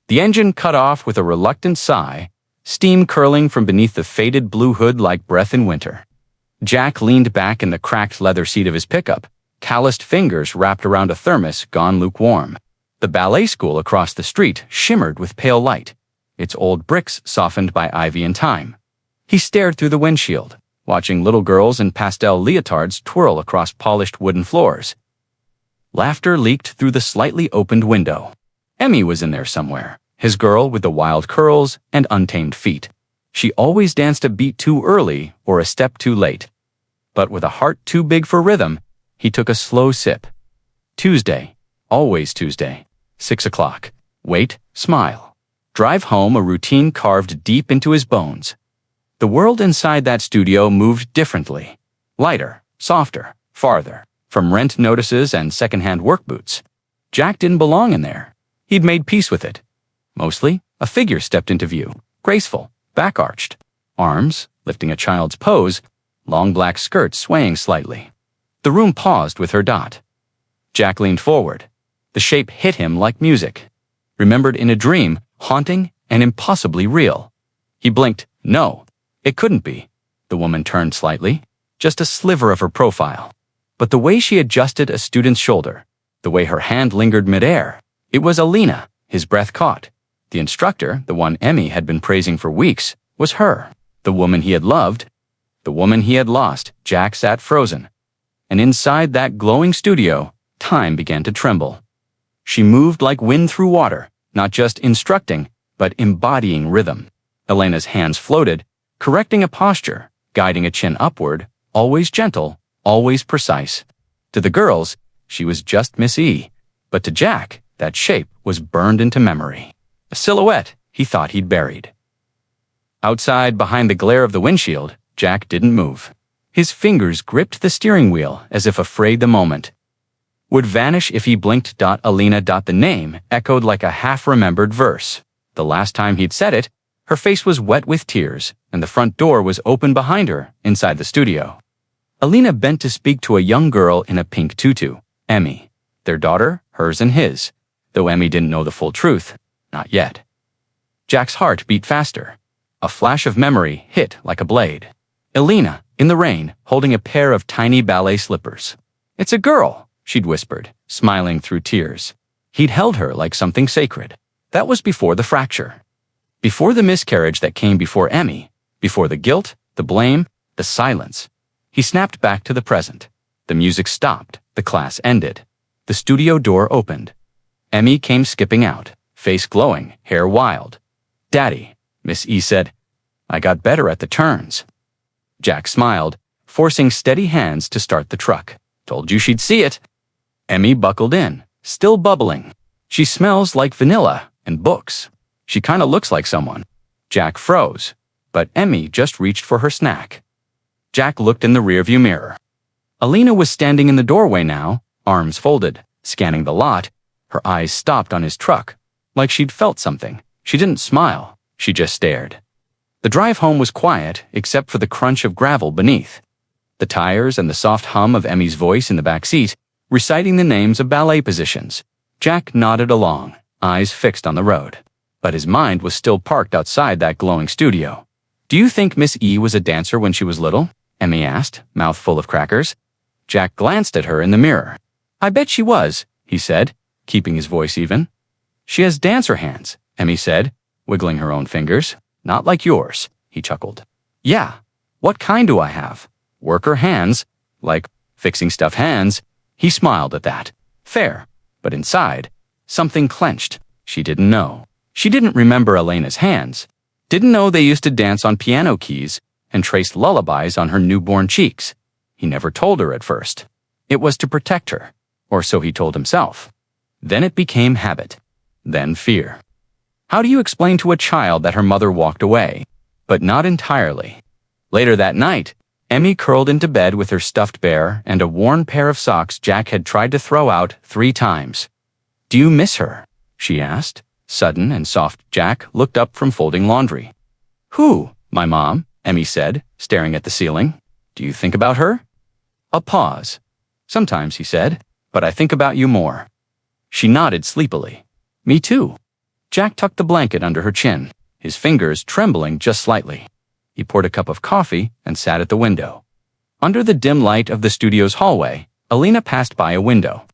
The engine cut off with a reluctant sigh, steam curling from beneath the faded blue hood like breath in winter. Jack leaned back in the cracked leather seat of his pickup, calloused fingers wrapped around a thermos gone lukewarm. The ballet school across the street shimmered with pale light, its old bricks softened by ivy and time. He stared through the windshield, watching little girls in pastel leotards twirl across polished wooden floors. Laughter leaked through the slightly opened window. Emmy was in there somewhere, his girl with the wild curls and untamed feet. She always danced a beat too early or a step too late. But with a heart too big for rhythm, he took a slow sip. Tuesday, always Tuesday, 6 o'clock. Wait, smile. Drive home, a routine carved deep into his bones. The world inside that studio moved differently. Lighter, softer, farther, from rent notices and secondhand work boots. Jack didn't belong in there. He'd made peace with it. Mostly, a figure stepped into view, graceful, back-arched, arms lifting a child's pose, long black skirt swaying slightly. The room paused with her dot. Jack leaned forward. The shape hit him like music. Remembered in a dream, haunting and impossibly real. He blinked. No, it couldn't be. The woman turned slightly, just a sliver of her profile. But the way she adjusted a student's shoulder, the way her hand lingered midair, it was Alina, his breath caught. The instructor, the one Emmy had been praising for weeks, was her. The woman he had loved, the woman he had lost. Jack sat frozen. And inside that glowing studio, time began to tremble. She moved like wind through water, not just instructing, but embodying rhythm. Elena's hands floated, correcting a posture, guiding a chin upward, always gentle, always precise. To the girls, she was just Miss E. But to Jack, that shape was burned into memory. A silhouette he thought he'd buried. Outside, behind the glare of the windshield, Jack didn't move. His fingers gripped the steering wheel as if afraid the moment would vanish if he blinked. Alina. The name echoed like a half-remembered verse. The last time he'd said it, her face was wet with tears, and the front door was open behind her, inside the studio. Alina bent to speak to a young girl in a pink tutu, Emmy. Their daughter, hers and his, though Emmy didn't know the full truth. Not yet. Jack's heart beat faster. A flash of memory hit like a blade. Alina, in the rain, holding a pair of tiny ballet slippers. It's a girl, she'd whispered, smiling through tears. He'd held her like something sacred. That was before the fracture. Before the miscarriage that came before Emmy. Before the guilt, the blame, the silence. He snapped back to the present. The music stopped. The class ended. The studio door opened. Emmy came skipping out, face glowing, hair wild. Daddy, Miss E said. I got better at the turns. Jack smiled, forcing steady hands to start the truck. Told you she'd see it. Emmy buckled in, still bubbling. She smells like vanilla and books. She kinda looks like someone. Jack froze, but Emmy just reached for her snack. Jack looked in the rearview mirror. Alina was standing in the doorway now, arms folded, scanning the lot. Her eyes stopped on his truck, like she'd felt something. She didn't smile, she just stared. The drive home was quiet, except for the crunch of gravel beneath. The tires and the soft hum of Emmy's voice in the back seat, reciting the names of ballet positions. Jack nodded along, eyes fixed on the road. But his mind was still parked outside that glowing studio. Do you think Miss E was a dancer when she was little? Emmy asked, mouth full of crackers. Jack glanced at her in the mirror. I bet she was, he said, keeping his voice even. She has dancer hands, Emmy said, wiggling her own fingers. Not like yours, he chuckled. Yeah, what kind do I have? Worker hands, like fixing stuff hands. He smiled at that. Fair, but inside, something clenched. She didn't know. She didn't remember Elena's hands. Didn't know they used to dance on piano keys and traced lullabies on her newborn cheeks. He never told her at first. It was to protect her, or so he told himself. Then it became habit. Then fear. How do you explain to a child that her mother walked away? But not entirely. Later that night, Emmy curled into bed with her stuffed bear and a worn pair of socks Jack had tried to throw out 3 times. Do you miss her? She asked. Sudden and soft. Jack looked up from folding laundry. Who? My mom, Emmy said, staring at the ceiling. Do you think about her? A pause. Sometimes, he said, but I think about you more. She nodded sleepily. Me too. Jack tucked the blanket under her chin, his fingers trembling just slightly. He poured a cup of coffee and sat at the window. Under the dim light of the studio's hallway, Alina passed by a window,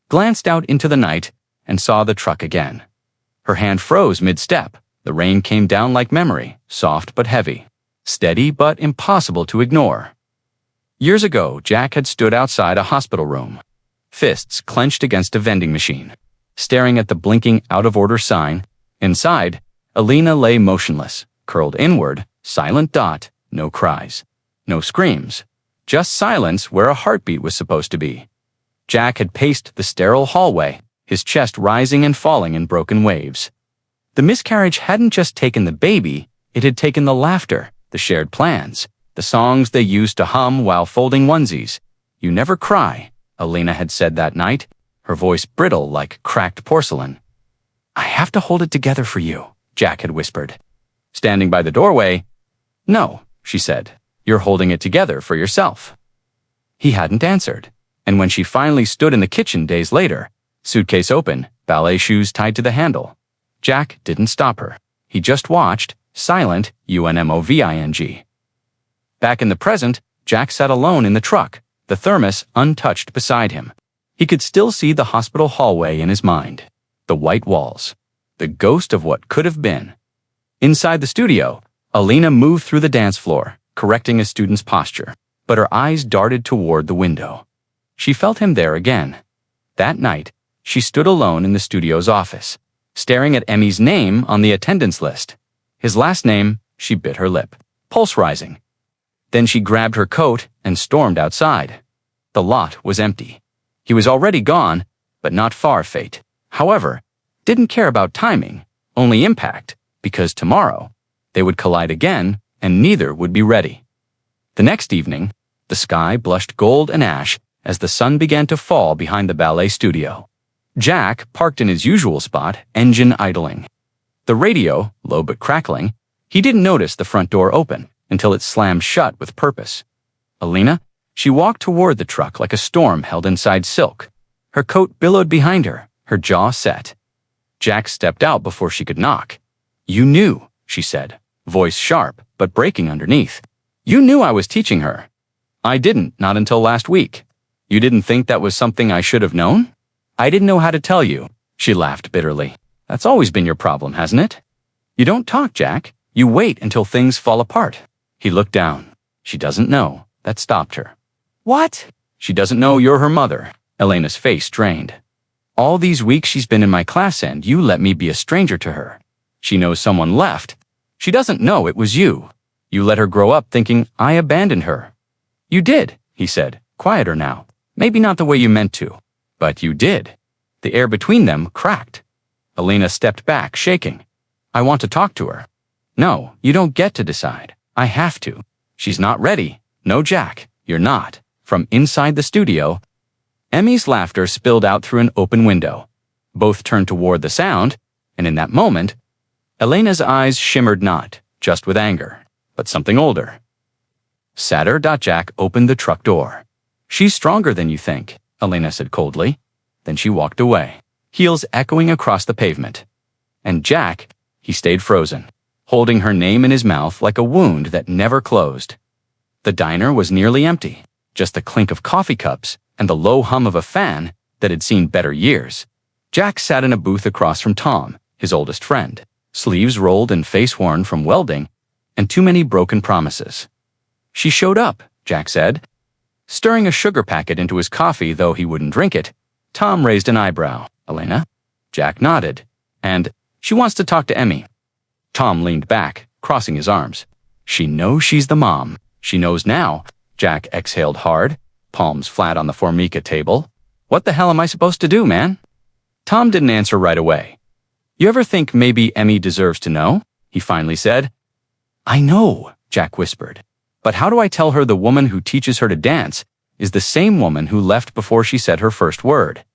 glanced out into the night, and saw the truck again. Her hand froze mid-step. The rain came down like memory, soft but heavy, steady but impossible to ignore. Years ago, Jack had stood outside a hospital room, fists clenched against a vending machine, staring at the blinking out-of-order sign. Inside, Alina lay motionless, curled inward, silent dot, no cries, no screams, just silence where a heartbeat was supposed to be. Jack had paced the sterile hallway, his chest rising and falling in broken waves. The miscarriage hadn't just taken the baby, it had taken the laughter, the shared plans, the songs they used to hum while folding onesies. "You never cry," Alina had said that night, her voice brittle like cracked porcelain. "I have to hold it together for you," Jack had whispered. Standing by the doorway, "No," she said, "you're holding it together for yourself." He hadn't answered, and when she finally stood in the kitchen days later, suitcase open, ballet shoes tied to the handle, Jack didn't stop her. He just watched, silent, unmoving. Back in the present, Jack sat alone in the truck, the thermos untouched beside him. He could still see the hospital hallway in his mind, the white walls, the ghost of what could have been. Inside the studio, Alina moved through the dance floor, correcting a student's posture, but her eyes darted toward the window. She felt him there again. That night, she stood alone in the studio's office, staring at Emmy's name on the attendance list. His last name, she bit her lip, pulse rising. Then she grabbed her coat and stormed outside. The lot was empty. He was already gone, but not far, fate. However, didn't care about timing, only impact, because tomorrow, they would collide again, and neither would be ready. The next evening, the sky blushed gold and ash as the sun began to fall behind the ballet studio. Jack parked in his usual spot, engine idling. The radio, low but crackling, he didn't notice the front door open until it slammed shut with purpose. Alina, she walked toward the truck like a storm held inside silk. Her coat billowed behind her, her jaw set. Jack stepped out before she could knock. "You knew," she said, voice sharp but breaking underneath. "You knew I was teaching her." "I didn't, not until last week." "You didn't think that was something I should have known?" "I didn't know how to tell you," she laughed bitterly. "That's always been your problem, hasn't it? You don't talk, Jack. You wait until things fall apart." He looked down. "She doesn't know." That stopped her. "What?" "She doesn't know you're her mother." Elena's face drained. "All these weeks she's been in my class and you let me be a stranger to her. She knows someone left. She doesn't know it was you. You let her grow up thinking I abandoned her." "You did," he said, quieter now. "Maybe not the way you meant to, but you did." The air between them cracked. Alina stepped back, shaking. "I want to talk to her." "No, you don't get to decide. I have to. She's not ready." "No, Jack, you're not." From inside the studio, Emmy's laughter spilled out through an open window. Both turned toward the sound, and in that moment, Elena's eyes shimmered not just with anger, but something older. Sadder. Jack opened the truck door. "She's stronger than you think," Elena said coldly. Then she walked away, heels echoing across the pavement. And Jack, he stayed frozen, holding her name in his mouth like a wound that never closed. The diner was nearly empty, just the clink of coffee cups and the low hum of a fan that had seen better years. Jack sat in a booth across from Tom, his oldest friend, sleeves rolled and face worn from welding, and too many broken promises. "She showed up," Jack said. Stirring a sugar packet into his coffee, though he wouldn't drink it, Tom raised an eyebrow. "Elena?" Jack nodded. "And she wants to talk to Emmy." Tom leaned back, crossing his arms. "She knows she's the mom. She knows now." Jack exhaled hard, palms flat on the Formica table. "What the hell am I supposed to do, man?" Tom didn't answer right away. "You ever think maybe Emmy deserves to know?" he finally said. "I know," Jack whispered. "But how do I tell her the woman who teaches her to dance is the same woman who left before she said her first word?"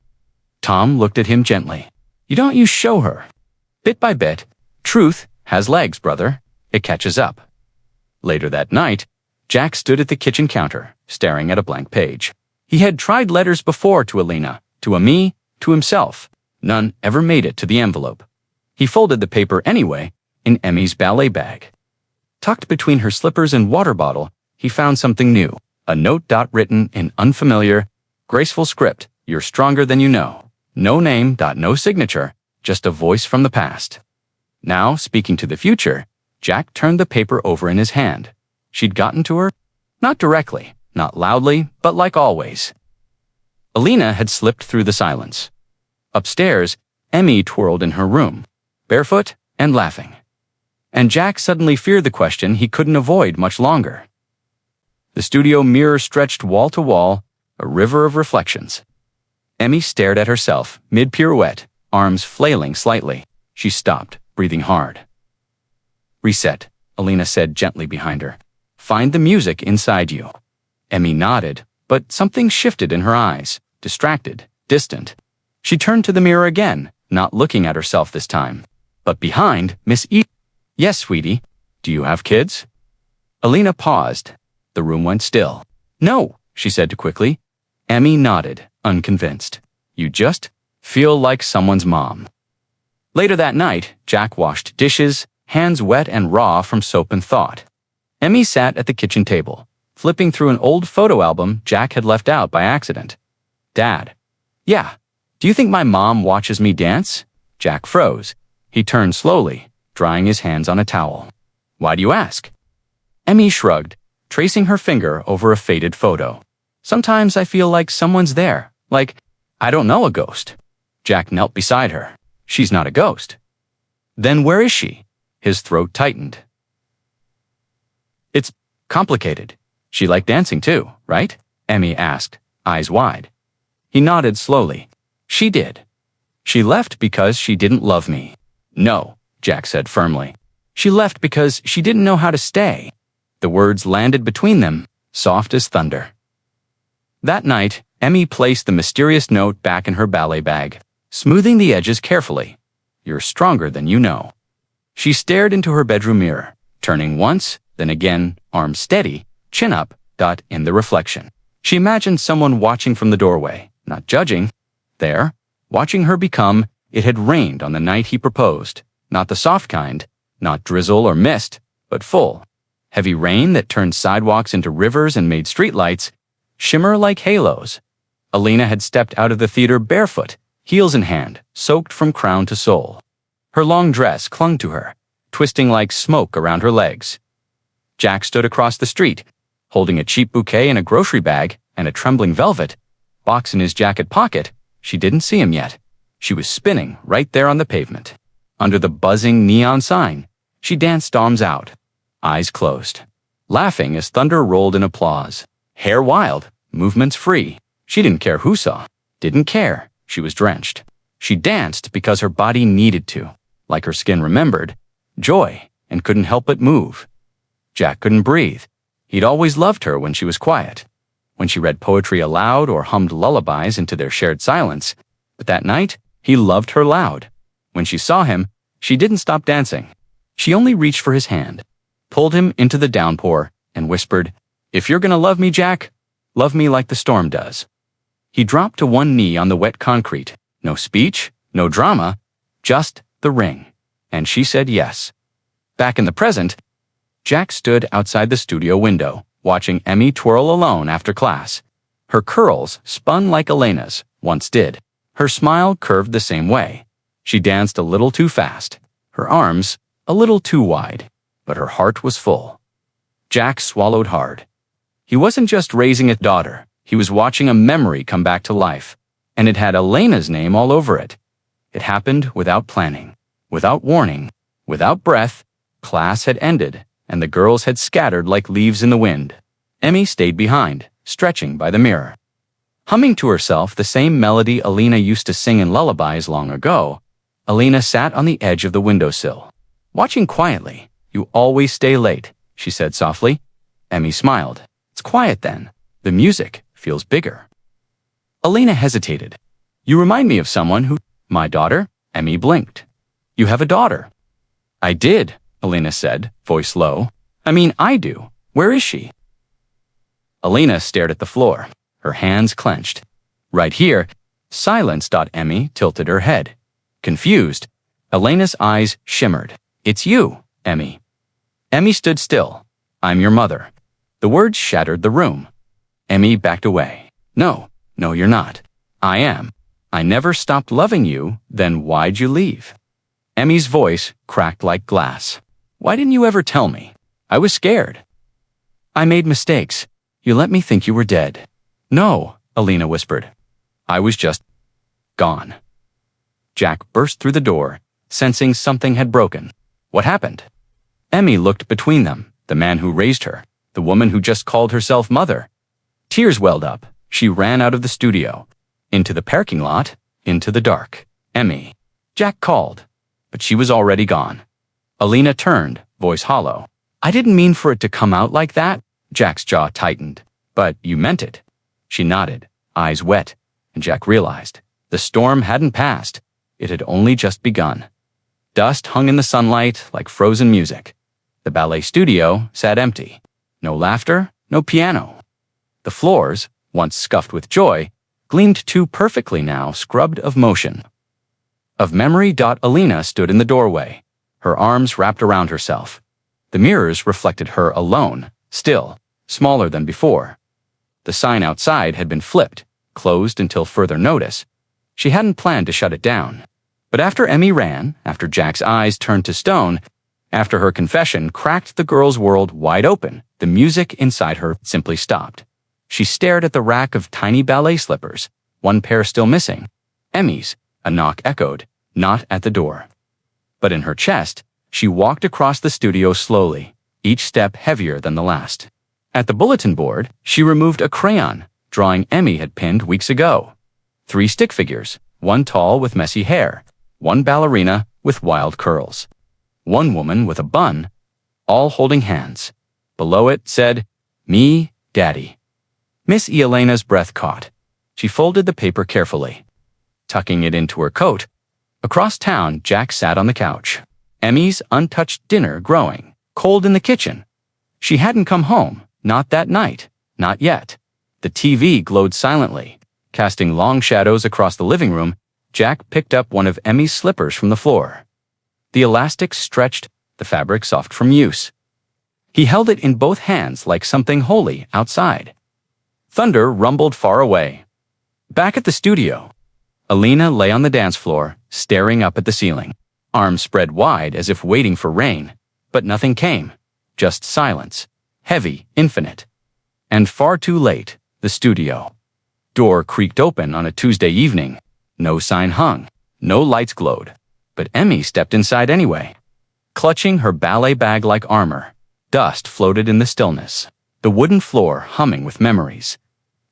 Tom looked at him gently. You show her. Bit by bit, truth has legs, brother. It catches up." Later that night, Jack stood at the kitchen counter, staring at a blank page. He had tried letters before to Alina, to Amy, to himself. None ever made it to the envelope. He folded the paper anyway in Emmy's ballet bag. Tucked between her slippers and water bottle, he found something new, a note written in unfamiliar, graceful script. You're stronger than you know. No name, no signature, just a voice from the past. Now, speaking to the future, Jack turned the paper over in his hand. She'd gotten to her? Not directly, not loudly, but like always. Alina had slipped through the silence. Upstairs, Emmy twirled in her room, barefoot and laughing. And Jack suddenly feared the question he couldn't avoid much longer. The studio mirror stretched wall to wall, a river of reflections. Emmy stared at herself, mid-pirouette, arms flailing slightly. She stopped, breathing hard. Reset, Alina said gently behind her. Find the music inside you. Emmy nodded, but something shifted in her eyes, distracted, distant. She turned to the mirror again, not looking at herself this time. But behind, Miss E. Yes, sweetie. Do you have kids? Alina paused. The room went still. No, she said too quickly. Emmy nodded, unconvinced. You just feel like someone's mom. Later that night, Jack washed dishes, hands wet and raw from soap and thought. Emmy sat at the kitchen table, flipping through an old photo album Jack had left out by accident. Dad. Yeah. Do you think my mom watches me dance? Jack froze. He turned slowly, drying his hands on a towel. Why do you ask? Emmy shrugged, tracing her finger over a faded photo. Sometimes I feel like someone's there, like, I don't know, a ghost. Jack knelt beside her. She's not a ghost. Then where is she? His throat tightened. It's complicated. She liked dancing too, right? Emmy asked, eyes wide. He nodded slowly. She did. She left because she didn't love me. No, Jack said firmly. She left because she didn't know how to stay. The words landed between them, soft as thunder. That night, Emmy placed the mysterious note back in her ballet bag, smoothing the edges carefully. You're stronger than you know. She stared into her bedroom mirror, turning once, then again, arms steady, chin up, in the reflection. She imagined someone watching from the doorway, not judging. There, watching her become, it had rained on the night he proposed. Not the soft kind, not drizzle or mist, but full. Heavy rain that turned sidewalks into rivers and made streetlights shimmer like halos. Alina had stepped out of the theater barefoot, heels in hand, soaked from crown to sole. Her long dress clung to her, twisting like smoke around her legs. Jack stood across the street, holding a cheap bouquet in a grocery bag and a trembling velvet box in his jacket pocket. She didn't see him yet. She was spinning right there on the pavement. Under the buzzing neon sign, she danced arms out, eyes closed, laughing as thunder rolled in applause. Hair wild, movements free. She didn't care who saw. Didn't care. She was drenched. She danced because her body needed to, like her skin remembered, joy, and couldn't help but move. Jack couldn't breathe. He'd always loved her when she was quiet, when she read poetry aloud or hummed lullabies into their shared silence. But that night, he loved her loud. When she saw him, she didn't stop dancing. She only reached for his hand, pulled him into the downpour, and whispered, If you're gonna love me, Jack, love me like the storm does. He dropped to one knee on the wet concrete. No speech, no drama, just the ring. And she said yes. Back in the present, Jack stood outside the studio window, watching Emmy twirl alone after class. Her curls spun like Elena's once did. Her smile curved the same way. She danced a little too fast, her arms a little too wide, but her heart was full. Jack swallowed hard. He wasn't just raising a daughter, he was watching a memory come back to life, and it had Elena's name all over it. It happened without planning, without warning, without breath. Class had ended, and the girls had scattered like leaves in the wind. Emmy stayed behind, stretching by the mirror. Humming to herself the same melody Alina used to sing in lullabies long ago, Alina sat on the edge of the windowsill, watching quietly. You always stay late, she said softly. Emmy smiled. It's quiet then. The music feels bigger. Alina hesitated. You remind me of someone who... My daughter? Emmy blinked. You have a daughter. I did, Alina said, voice low. I do. Where is she? Alina stared at the floor, her hands clenched. Right here, silence. Emmy tilted her head. Confused, Elena's eyes shimmered. "It's you, Emmy." Emmy stood still. "I'm your mother." The words shattered the room. Emmy backed away. No, you're not. I am. I never stopped loving you, then why'd you leave?" Emmy's voice cracked like glass. "Why didn't you ever tell me? I was scared. I made mistakes. You let me think you were dead." "No," Elena whispered. "I was just gone." Jack burst through the door, sensing something had broken. What happened? Emmy looked between them, the man who raised her, the woman who just called herself mother. Tears welled up. She ran out of the studio, into the parking lot, into the dark. "Emmy." Jack called, but she was already gone. Elena turned, voice hollow. "I didn't mean for it to come out like that." Jack's jaw tightened. "But you meant it." She nodded, eyes wet, and Jack realized the storm hadn't passed. It had only just begun. Dust hung in the sunlight like frozen music. The ballet studio sat empty. No laughter, no piano. The floors, once scuffed with joy, gleamed too perfectly now, scrubbed of motion. Of memory. Elena stood in the doorway, her arms wrapped around herself. The mirrors reflected her alone, still, smaller than before. The sign outside had been flipped, closed until further notice. She hadn't planned to shut it down. But after Emmy ran, after Jack's eyes turned to stone, after her confession cracked the girl's world wide open, the music inside her simply stopped. She stared at the rack of tiny ballet slippers, one pair still missing. Emmy's. A knock echoed, not at the door. But in her chest, she walked across the studio slowly, each step heavier than the last. At the bulletin board, she removed a crayon, drawing Emmy had pinned weeks ago. 3 stick figures, one tall with messy hair, one ballerina with wild curls, one woman with a bun, all holding hands. Below it said, "Me, Daddy." Miss Elena's breath caught. She folded the paper carefully, tucking it into her coat. Across town, Jack sat on the couch. Emmy's untouched dinner growing, cold in the kitchen. She hadn't come home, not that night, not yet. The TV glowed silently, casting long shadows across the living room. Jack picked up one of Emmy's slippers from the floor. The elastic stretched, the fabric soft from use. He held it in both hands like something holy outside. Thunder rumbled far away. Back at the studio, Elena lay on the dance floor, staring up at the ceiling, arms spread wide as if waiting for rain. But nothing came, just silence, heavy, infinite. And far too late, the studio. Door creaked open on a Tuesday evening. No sign hung, no lights glowed. But Emmy stepped inside anyway. Clutching her ballet bag like armor, dust floated in the stillness, the wooden floor humming with memories.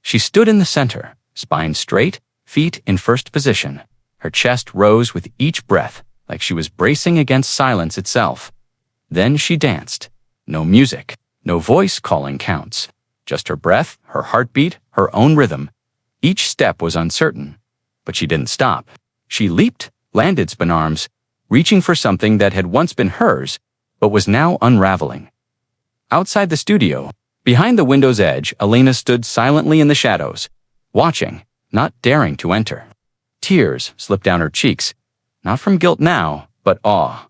She stood in the center, spine straight, feet in first position. Her chest rose with each breath, like she was bracing against silence itself. Then she danced. No music, no voice calling counts. Just her breath, her heartbeat, her own rhythm. Each step was uncertain, but she didn't stop. She leaped, landed spin arms, reaching for something that had once been hers, but was now unraveling. Outside the studio, behind the window's edge, Elena stood silently in the shadows, watching, not daring to enter. Tears slipped down her cheeks, not from guilt now, but awe.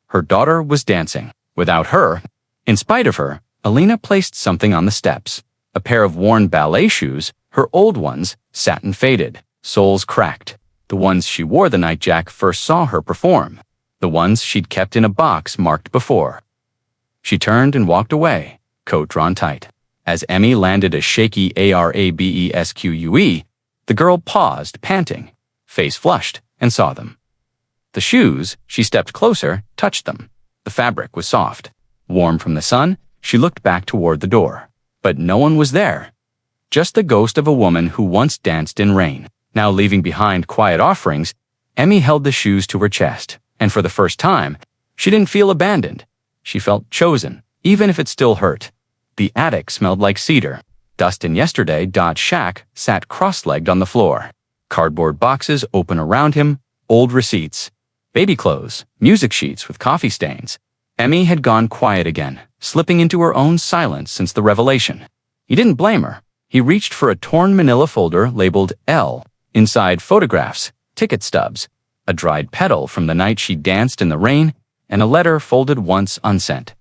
Her daughter was dancing. Without her, in spite of her, Elena placed something on the steps. A pair of worn ballet shoes, her old ones, satin faded, soles cracked. The ones she wore the night Jack first saw her perform. The ones she'd kept in a box marked before. She turned and walked away, coat drawn tight. As Emmy landed a shaky ARABESQUE, the girl paused, panting, face flushed, and saw them. The shoes, she stepped closer, touched them. The fabric was soft. Warm from the sun, she looked back toward the door. But no one was there. Just the ghost of a woman who once danced in rain. Now leaving behind quiet offerings, Emmy held the shoes to her chest, and for the first time, she didn't feel abandoned. She felt chosen, even if it still hurt. The attic smelled like cedar. Dust in yesterday. Shack sat cross-legged on the floor. Cardboard boxes open around him, old receipts, baby clothes, music sheets with coffee stains. Emmy had gone quiet again, slipping into her own silence since the revelation. He didn't blame her. He reached for a torn manila folder labeled L. Inside photographs, ticket stubs, a dried petal from the night she danced in the rain, and a letter folded once unsent.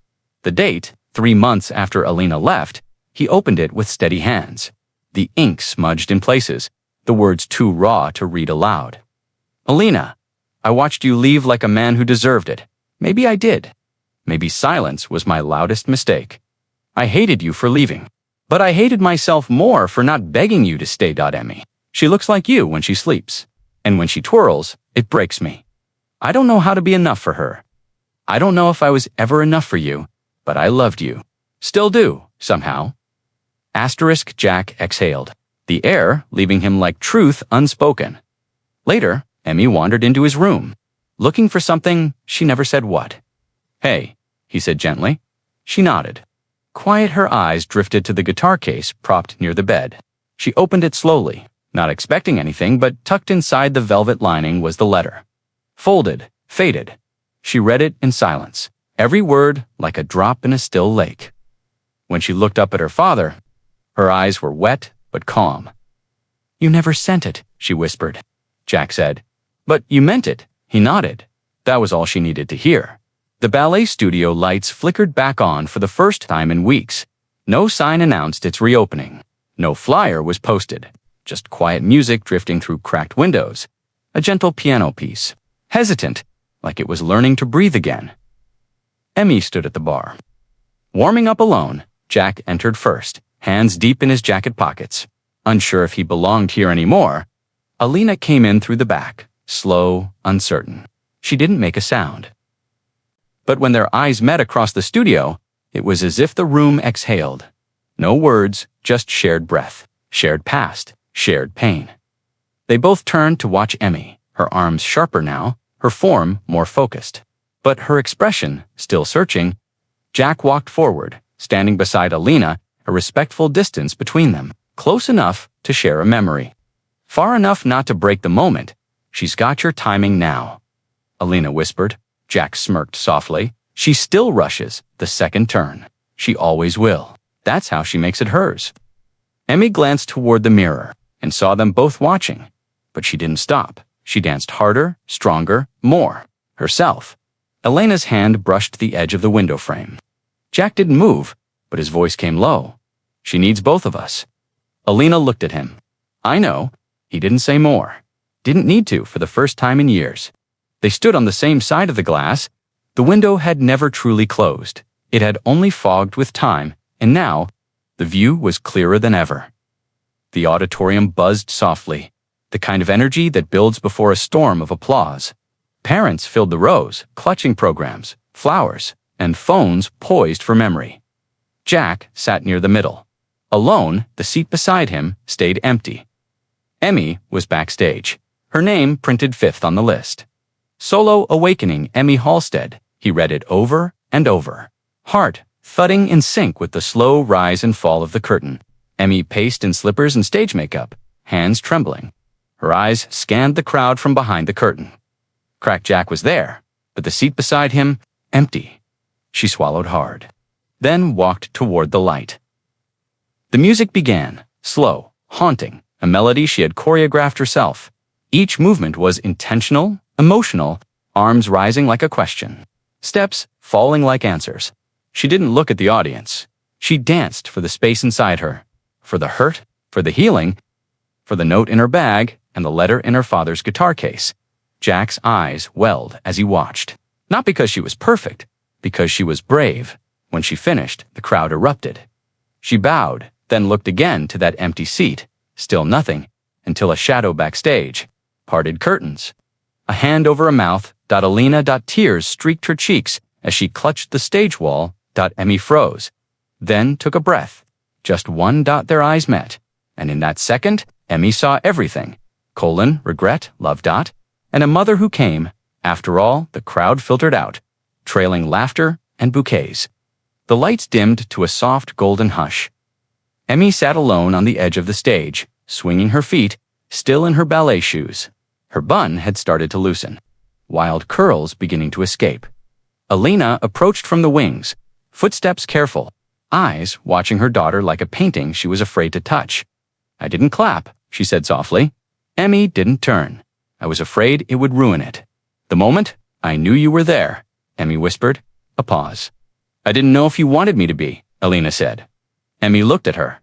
The date, 3 months after Alina left, he opened it with steady hands. The ink smudged in places, the words too raw to read aloud. Alina, I watched you leave like a man who deserved it. Maybe I did. Maybe silence was my loudest mistake. I hated you for leaving. But I hated myself more for not begging you to stay. Emmy. She looks like you when she sleeps. And when she twirls, it breaks me. I don't know how to be enough for her. I don't know if I was ever enough for you, but I loved you. Still do, somehow. Jack exhaled, the air leaving him like truth unspoken. Later, Emmy wandered into his room, looking for something, she never said what. Hey, he said gently. She nodded. Quiet, her eyes drifted to the guitar case propped near the bed. She opened it slowly, not expecting anything, but tucked inside the velvet lining was the letter. Folded, faded. She read it in silence, every word like a drop in a still lake. When she looked up at her father, her eyes were wet but calm. You never sent it, she whispered. Jack said. But you meant it, he nodded. That was all she needed to hear. The ballet studio lights flickered back on for the first time in weeks. No sign announced its reopening. No flyer was posted. Just quiet music drifting through cracked windows. A gentle piano piece. Hesitant, like it was learning to breathe again. Emmy stood at the bar. Warming up alone, Jack entered first, hands deep in his jacket pockets. Unsure if he belonged here anymore, Alina came in through the back, slow, uncertain. She didn't make a sound. But when their eyes met across the studio, it was as if the room exhaled. No words, just shared breath, shared past, shared pain. They both turned to watch Emmy, her arms sharper now, her form more focused. But her expression, still searching. Jack walked forward, standing beside Alina, a respectful distance between them, close enough to share a memory. Far enough not to break the moment. She's got your timing now, Alina whispered. Jack smirked softly. She still rushes the second turn. She always will. That's how she makes it hers. Emmy glanced toward the mirror and saw them both watching. But she didn't stop. She danced harder, stronger, more. Herself. Elena's hand brushed the edge of the window frame. Jack didn't move, but his voice came low. She needs both of us. Alina looked at him. I know. He didn't say more. Didn't need to for the first time in years. They stood on the same side of the glass. The window had never truly closed. It had only fogged with time, and now, the view was clearer than ever. The auditorium buzzed softly, the kind of energy that builds before a storm of applause. Parents filled the rows, clutching programs, flowers, and phones poised for memory. Jack sat near the middle. Alone, the seat beside him stayed empty. Emmy was backstage, her name printed 5th on the list. Solo Awakening Emmy Halstead, he read it over and over. Heart thudding in sync with the slow rise and fall of the curtain. Emmy paced in slippers and stage makeup, hands trembling. Her eyes scanned the crowd from behind the curtain. Crack Jack was there, but the seat beside him, empty. She swallowed hard, then walked toward the light. The music began, slow, haunting, a melody she had choreographed herself. Each movement was intentional, emotional, arms rising like a question, steps falling like answers. She didn't look at the audience. She danced for the space inside her, for the hurt, for the healing, for the note in her bag and the letter in her father's guitar case. Jack's eyes welled as he watched. Not because she was perfect, because she was brave. When she finished, the crowd erupted. She bowed, then looked again to that empty seat. Still nothing, until a shadow backstage. Parted curtains. A hand over a mouth. Alina. Tears streaked her cheeks as she clutched the stage wall. Emmy froze. Then took a breath. Just one. Their eyes met. And in that second, Emmy saw everything. Regret, love. And a mother who came. After all, the crowd filtered out, trailing laughter and bouquets. The lights dimmed to a soft golden hush. Emmy sat alone on the edge of the stage, swinging her feet, still in her ballet shoes. Her bun had started to loosen, wild curls beginning to escape. Alina approached from the wings, footsteps careful, eyes watching her daughter like a painting she was afraid to touch. I didn't clap, she said softly. Emmy didn't turn. I was afraid it would ruin it. The moment I knew you were there, Emmy whispered. A pause. I didn't know if you wanted me to be, Alina said. Emmy looked at her,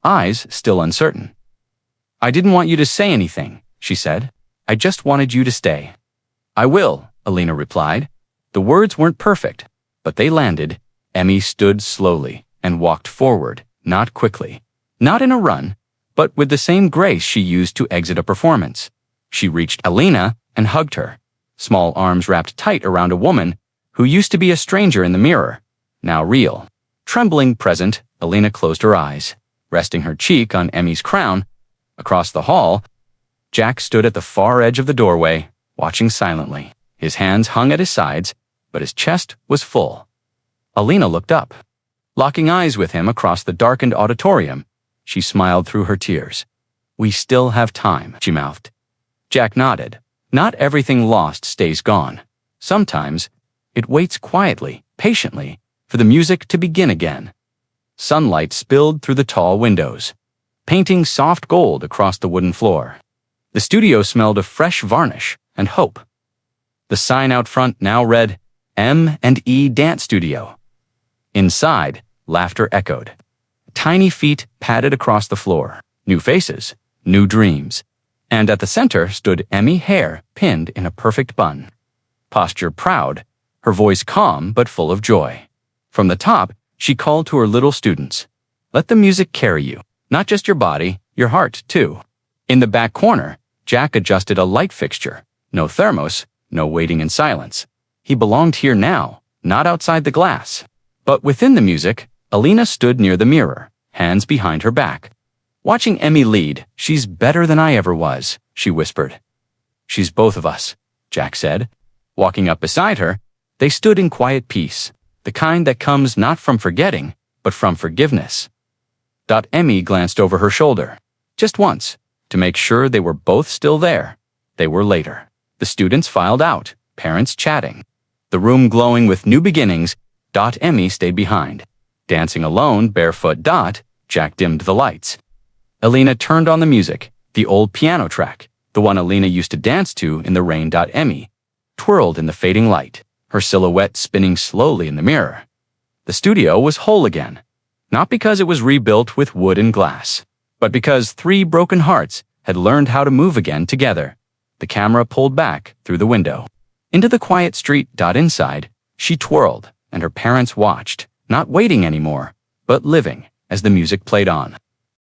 eyes still uncertain. I didn't want you to say anything, she said. I just wanted you to stay. I will, Alina replied. The words weren't perfect, but they landed. Emmy stood slowly and walked forward, not quickly. Not in a run, but with the same grace she used to exit a performance. She reached Alina and hugged her, small arms wrapped tight around a woman who used to be a stranger in the mirror, now real. Trembling present, Alina closed her eyes, resting her cheek on Emmy's crown. Across the hall, Jack stood at the far edge of the doorway, watching silently. His hands hung at his sides, but his chest was full. Alina looked up. Locking eyes with him across the darkened auditorium, she smiled through her tears. We still have time, she mouthed. Jack nodded. Not everything lost stays gone. Sometimes, it waits quietly, patiently, for the music to begin again. Sunlight spilled through the tall windows, painting soft gold across the wooden floor. The studio smelled of fresh varnish and hope. The sign out front now read, M&E Dance Studio. Inside, laughter echoed. Tiny feet padded across the floor. New faces, new dreams. And at the center stood Emmy, hair pinned in a perfect bun. Posture proud, her voice calm but full of joy. From the top, she called to her little students. Let the music carry you, not just your body, your heart, too. In the back corner, Jack adjusted a light fixture. No thermos, no waiting in silence. He belonged here now, not outside the glass. But within the music, Alina stood near the mirror, hands behind her back. Watching Emmy lead, she's better than I ever was, she whispered. She's both of us, Jack said. Walking up beside her, they stood in quiet peace, the kind that comes not from forgetting, but from forgiveness. Emmy glanced over her shoulder, just once, to make sure they were both still there. They were later. The students filed out, parents chatting. The room glowing with new beginnings. Emmy stayed behind. Dancing alone, barefoot. Jack dimmed the lights. Alina turned on the music, the old piano track, the one Alina used to dance to in the rain. Emmy twirled in the fading light, her silhouette spinning slowly in the mirror. The studio was whole again, not because it was rebuilt with wood and glass, but because 3 broken hearts had learned how to move again together. The camera pulled back through the window. Into the quiet street. Inside, she twirled, and her parents watched, not waiting anymore, but living as the music played on.